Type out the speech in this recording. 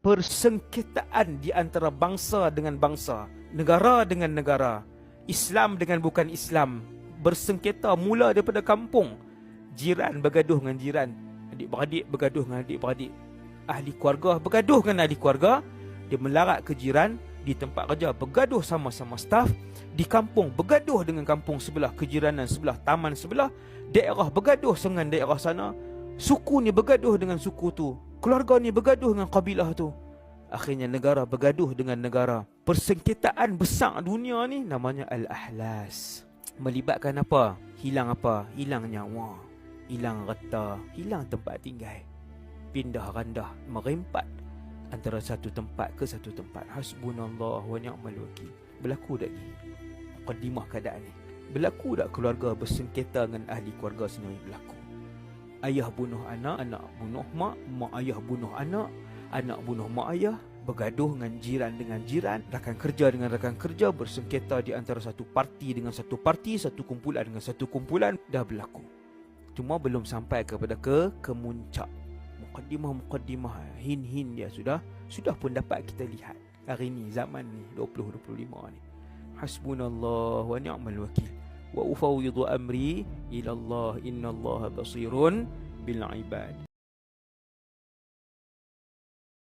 persengketaan di antara bangsa dengan bangsa, negara dengan negara, Islam dengan bukan Islam, bersengketa mula daripada kampung. Jiran bergaduh dengan jiran, adik-beradik bergaduh dengan adik-beradik, ahli keluarga bergaduh dengan ahli keluarga, dia melarat ke jiran, di tempat kerja bergaduh sama-sama staf, di kampung bergaduh dengan kampung sebelah, kejiranan sebelah, taman sebelah, daerah bergaduh dengan daerah sana, suku ni bergaduh dengan suku tu, keluarga ni bergaduh dengan kabilah tu, akhirnya negara bergaduh dengan negara. Persengketaan besar dunia ni namanya Al-Ahlas. Melibatkan apa? Hilang apa? Hilang nyawa, hilang harta, hilang tempat tinggal, pindah randah, merempat antara satu tempat ke satu tempat. Hasbunallah wa ni'mal wakil. Berlaku tak ni mukadimah keadaan ni? Berlaku tak keluarga bersengketa dengan ahli keluarga sendiri? Berlaku. Ayah bunuh anak, anak bunuh mak, mak ayah bunuh anak, anak bunuh mak ayah, bergaduh dengan jiran, rakan kerja dengan rakan kerja, bersengketa di antara satu parti dengan satu parti, satu kumpulan dengan satu kumpulan. Dah berlaku. Cuma belum sampai kepada kemuncak. Mukaddimah, hin-hin dia sudah pun dapat kita lihat hari ni, zaman ni 2025 ni. Hasbunallah wa ni'mal wakil. Wa ufawwidu amri ila Allah, innallaha basirun bil ibad.